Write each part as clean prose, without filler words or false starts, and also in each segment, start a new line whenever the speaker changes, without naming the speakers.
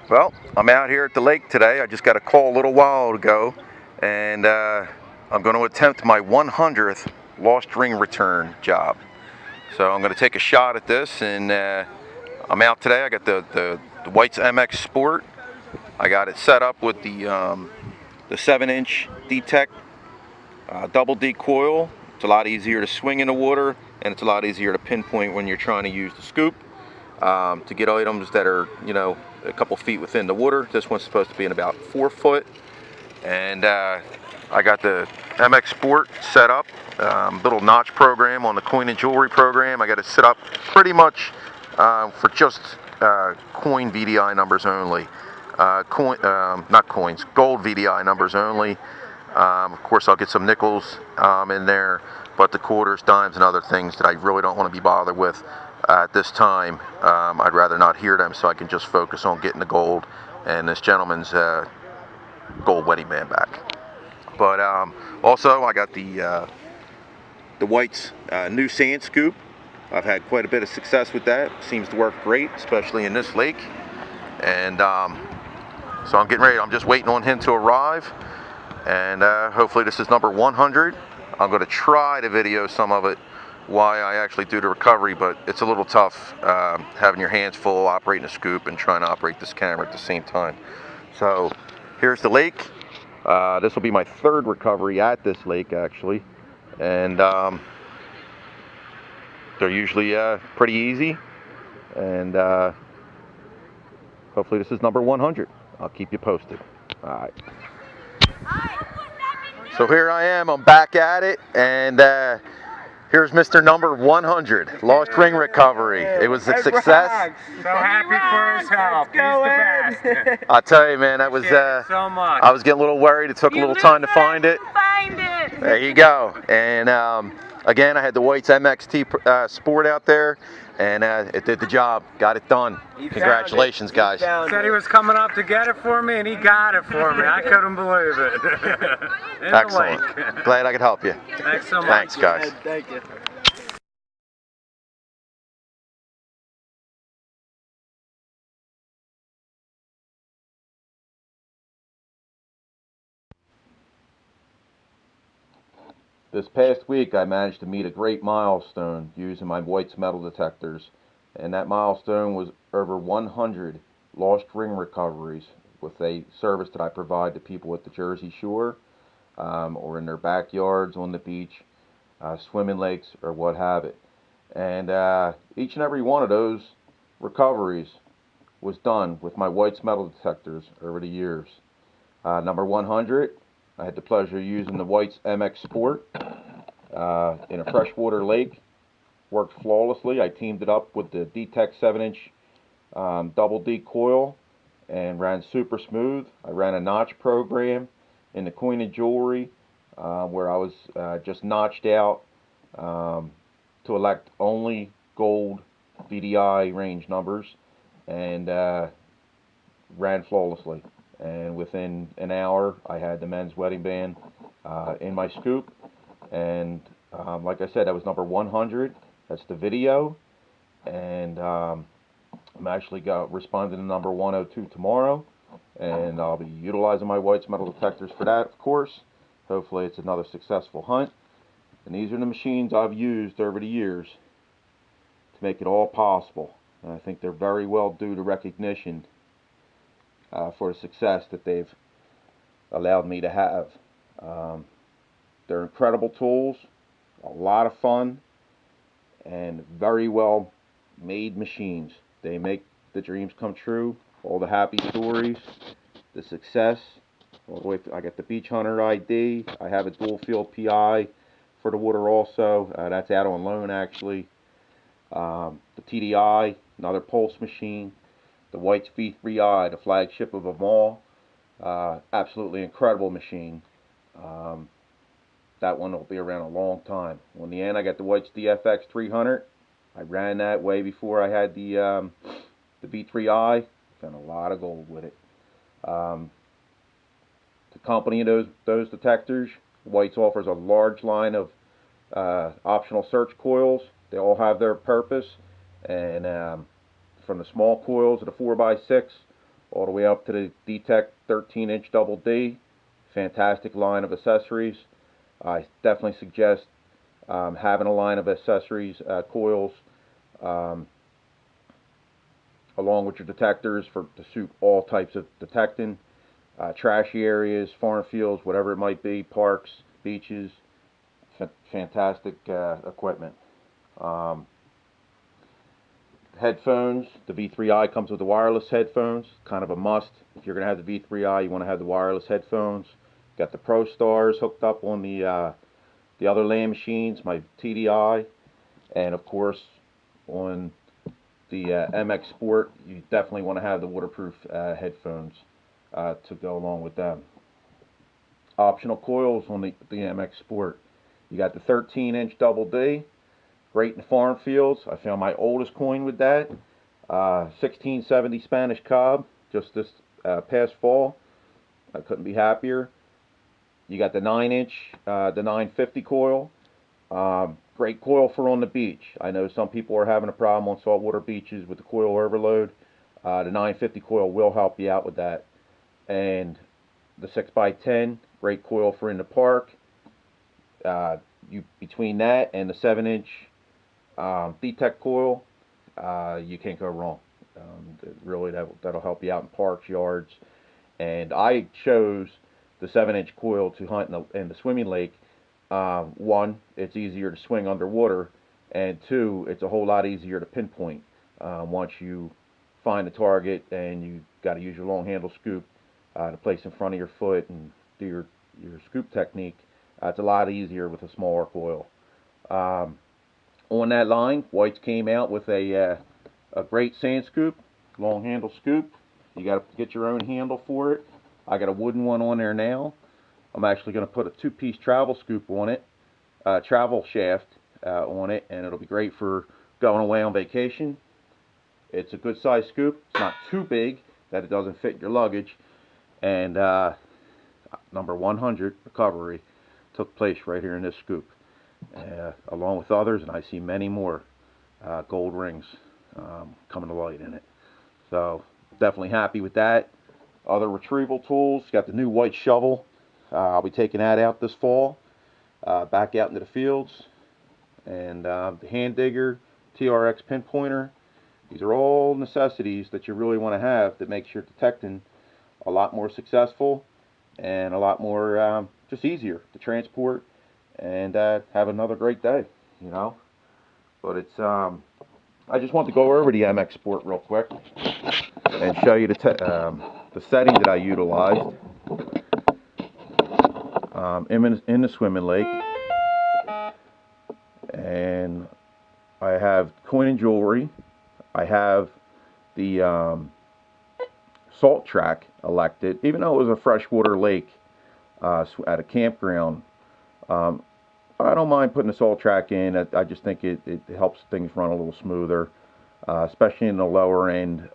Well, I'm out here at the lake today. I just got a call a little while ago, and I'm going to attempt my 100th lost ring return job. So I'm going to take a shot at this, and I'm out today. I got the White's MX Sport. I got it set up with the 7-inch D-Tech double D coil. It's a lot easier to swing in the water, and it's a lot easier to pinpoint when you're trying to use the scoop to get items that are, a couple feet within the water. This one's supposed to be in about 4 foot, and I got the MX Sport set up. Little notch program on the coin and jewelry program. I got it set up pretty much for just coin VDI numbers only. Not coins, gold VDI numbers only. Of course, I'll get some nickels in there, but the quarters, dimes, and other things that I really don't want to be bothered with at this time. I'd rather not hear them, so I can just focus on getting the gold and this gentleman's gold wedding band back. But also, I got the White's new sand scoop. I've had quite a bit of success with that. Seems to work great, especially in this lake. And so I'm getting ready. I'm just waiting on him to arrive. And hopefully this is number 100. I'm going to try to video some of it why I actually do the recovery, but it's a little tough having your hands full operating a scoop and trying to operate this camera at the same time. So here's the lake. This will be my 3rd recovery at this lake, actually, and they're usually pretty easy, and hopefully this is number 100. I'll keep you posted. All right. So here I am, I'm back at it, and here's Mr. Number 100, Lost Ring Recovery. It was a success.
So happy for his help. He's the best.
I'll tell you, man, that was
so much.
I was getting a little worried. It took a little time to find it. There you go. And again, I had the White's MXT Sport out there, and it did the job. Got it done. Congratulations, guys.
He said he was coming up to get it for me, and he got it for me. I couldn't believe it.
Excellent. Glad I could help you.
Thanks so much.
Thanks, guys.
Thank you.
This past week, I managed to meet a great milestone using my White's metal detectors, and that milestone was over 100 lost ring recoveries with a service that I provide to people at the Jersey Shore or in their backyards, on the beach, swimming lakes, or what have it. And each and every one of those recoveries was done with my White's metal detectors over the years. Number 100, I had the pleasure of using the White's MX Sport in a freshwater lake. Worked flawlessly. I teamed it up with the D-Tech 7-inch double D coil and ran super smooth. I ran a notch program in the coin and jewelry where I was just notched out to elect only gold VDI range numbers, and ran flawlessly. And within an hour, I had the men's wedding band in my scoop. And like I said, that was number 100. That's the video. And I'm actually responding to number 102 tomorrow. And I'll be utilizing my White's metal detectors for that, of course. Hopefully it's another successful hunt. And these are the machines I've used over the years to make it all possible. And I think they're very well due to recognition for the success that they've allowed me to have. They're incredible tools, a lot of fun, and very well made machines. They make the dreams come true, all the happy stories, the success. All the way I got the Beach Hunter ID. I have a dual field PI for the water also. That's out on loan, actually. The TDI, another pulse machine. The White's V3i, the flagship of them all. Absolutely incredible machine. That one will be around a long time. On the end, I got the White's DFX 300. I ran that way before I had the V3i. Found a lot of gold with it. To accompany those detectors, White's offers a large line of optional search coils. They all have their purpose, and from the small coils to the 4x6, all the way up to the D-Tech 13-inch Double D. Fantastic line of accessories. I definitely suggest having a line of accessories, coils, um, along with your detectors to suit all types of detecting. Trashy areas, farm fields, whatever it might be, parks, beaches. Fantastic equipment. Um, Headphones. The V3i comes with the wireless headphones. Kind of a must. If you're going to have the V3i, you want to have the wireless headphones. Got the Pro Stars hooked up on the other LAN machines, my TDI, and of course on the MX Sport, you definitely want to have the waterproof headphones to go along with them. Optional coils on the MX Sport. You got the 13-inch Double D, great in farm fields. I found my oldest coin with that, 1670 Spanish Cob, just this past fall. I couldn't be happier. You got the 9-inch, the 950 coil. Great coil for on the beach. I know some people are having a problem on saltwater beaches with the coil overload. The 950 coil will help you out with that. And the 6x10, great coil for in the park. You between that and the 7-inch D-Tech coil, you can't go wrong. Really, that'll help you out in parks, yards. And I chose the 7-inch coil to hunt in the swimming lake. One, it's easier to swing underwater, and two, it's a whole lot easier to pinpoint once you find the target and you got to use your long handle scoop to place in front of your foot and do your scoop technique. It's a lot easier with a smaller coil. Um, on that line, White's came out with a great sand scoop, long handle scoop. You got to get your own handle for it. I got a wooden one on there now. I'm actually going to put a 2-piece travel scoop on it, travel shaft on it, and it'll be great for going away on vacation. It's a good size scoop. It's not too big that it doesn't fit your luggage. And number 100 recovery took place right here in this scoop, along with others, and I see many more gold rings coming to light in it. So definitely happy with that. Other retrieval tools, got the new white shovel. I'll be taking that out this fall, back out into the fields. And the hand digger, TRX pinpointer. These are all necessities that you really want to have that makes your detecting a lot more successful and a lot more just easier to transport and have another great day, you know. But it's I just want to go over the MX Sport real quick and show you the setting that I utilized in the swimming lake. And I have coin and jewelry. I have the salt track elected, even though it was a freshwater lake at a campground. Um, I don't mind putting the salt track in. I just think it helps things run a little smoother, especially in the lower end.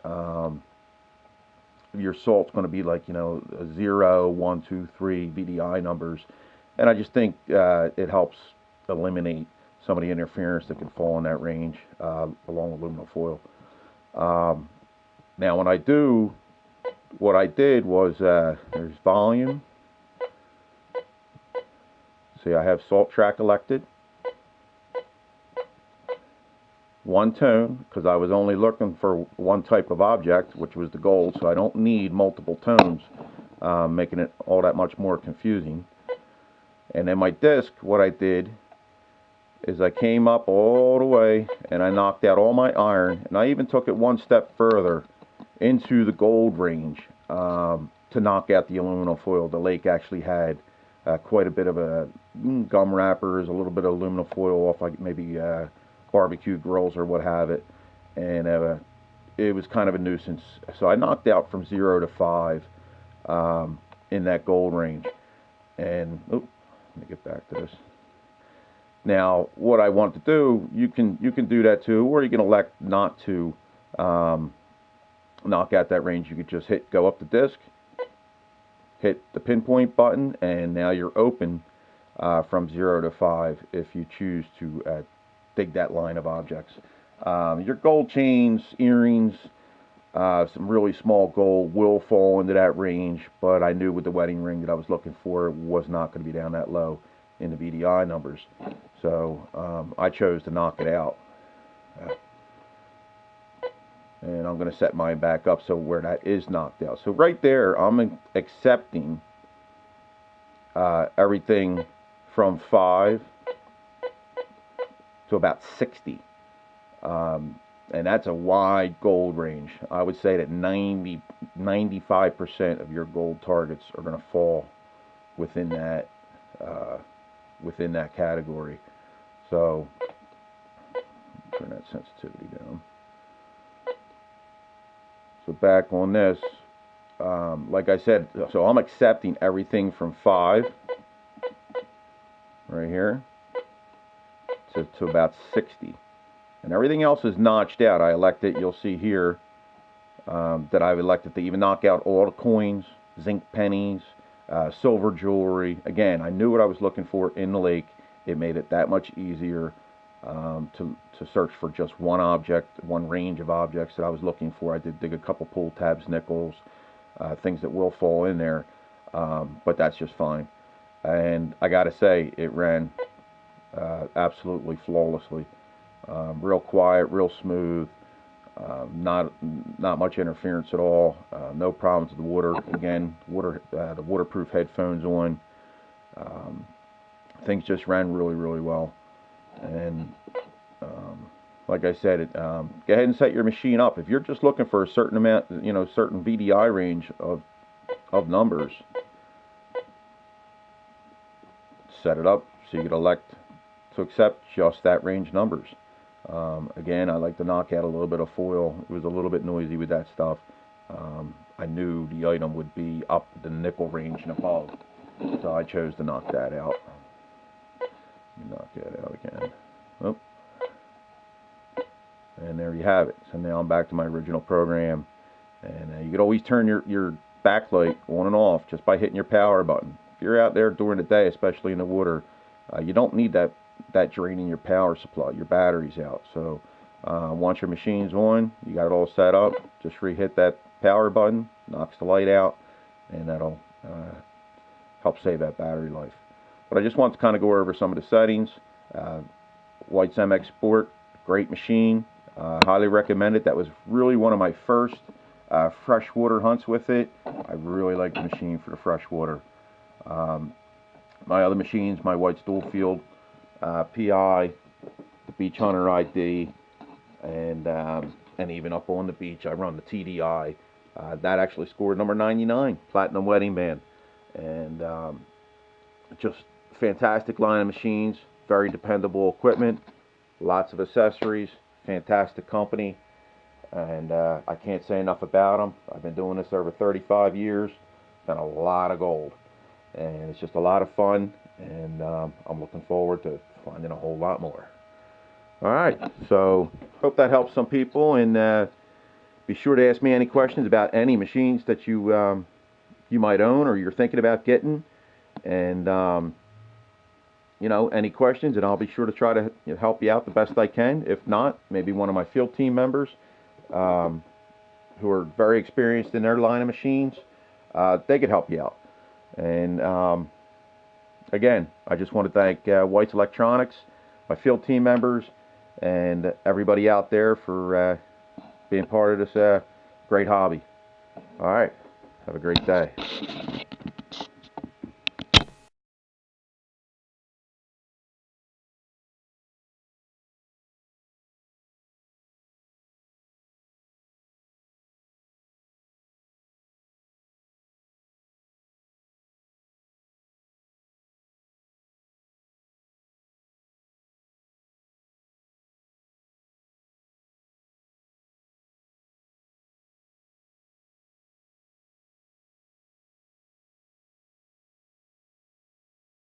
Your salt's going to be like, 0, 1, 2, 3 VDI numbers, and I just think it helps eliminate some of the interference that can fall in that range along with aluminum foil. Now, when I do, what I did was there's volume. See, I have salt track elected. One tone, because I was only looking for one type of object, which was the gold, so I don't need multiple tones, making it all that much more confusing. And then my disc, what I did is I came up all the way and I knocked out all my iron, and I even took it one step further into the gold range to knock out the aluminum foil. The lake actually had quite a bit of gum wrappers, a little bit of aluminum foil off, like maybe barbecue grills or what have it, and it was kind of a nuisance. So I knocked out from 0 to 5 in that gold range. And let me get back to this. Now, what I want to do, you can do that too, or you can elect not to knock out that range. You could just go up the disc, hit the pinpoint button, and now you're open from 0 to 5 if you choose to dig that line of objects. Your gold chains, earrings, Some really small gold will fall into that range, but I knew with the wedding ring that I was looking for, it was not going to be down that low in the VDI numbers. So I chose to knock it out. And I'm going to set mine back up so where that is knocked out. So right there, I'm accepting everything from 5 to about 60. And that's a wide gold range. I would say that 95% of your gold targets are going to fall within that category. So turn that sensitivity down. So back on this, like I said, so I'm accepting everything from 5 right here to about 60. And everything else is notched out. I elected, you'll see here, that I've elected to even knock out all the coins, zinc pennies, silver jewelry. Again, I knew what I was looking for in the lake. It made it that much easier to search for just one object, one range of objects that I was looking for. I did dig a couple pull tabs, nickels, things that will fall in there, but that's just fine. And I gotta say, it ran absolutely flawlessly. Real quiet, real smooth, not much interference at all. No problems with the water. Again, the waterproof headphones on. Things just ran really, really well. And like I said, go ahead and set your machine up. If you're just looking for a certain amount, certain VDI range of numbers, set it up so you can elect to accept just that range numbers. Again, I like to knock out a little bit of foil. It was a little bit noisy with that stuff. I knew the item would be up the nickel range and above, so I chose to knock that out. Knock that out again. Oh. And there you have it. So now I'm back to my original program. And you can always turn your backlight on and off just by hitting your power button. If you're out there during the day, especially in the water, you don't need that draining your power supply. Your battery's out. So once your machine's on, you got it all set up, just re-hit that power button, knocks the light out, and that'll help save that battery life. But I just want to kind of go over some of the settings. White's MX Sport, great machine. Highly recommend it. That was really one of my first freshwater hunts with it. I really like the machine for the freshwater. My other machines, my White's Dual Field PI, the Beach Hunter ID, and even up on the beach, I run the TDI. That actually scored number 99, Platinum Wedding Band. And just fantastic line of machines, very dependable equipment, lots of accessories, fantastic company, and I can't say enough about them. I've been doing this over 35 years, done a lot of gold, and it's just a lot of fun, and I'm looking forward to finding a whole lot more. Alright, so hope that helps some people, and be sure to ask me any questions about any machines that you might own or you're thinking about getting, and any questions, and I'll be sure to try to help you out the best I can. If not, maybe one of my field team members who are very experienced in their line of machines, they could help you out. And again, I just want to thank White's Electronics, my field team members, and everybody out there for being part of this great hobby. All right, have a great day.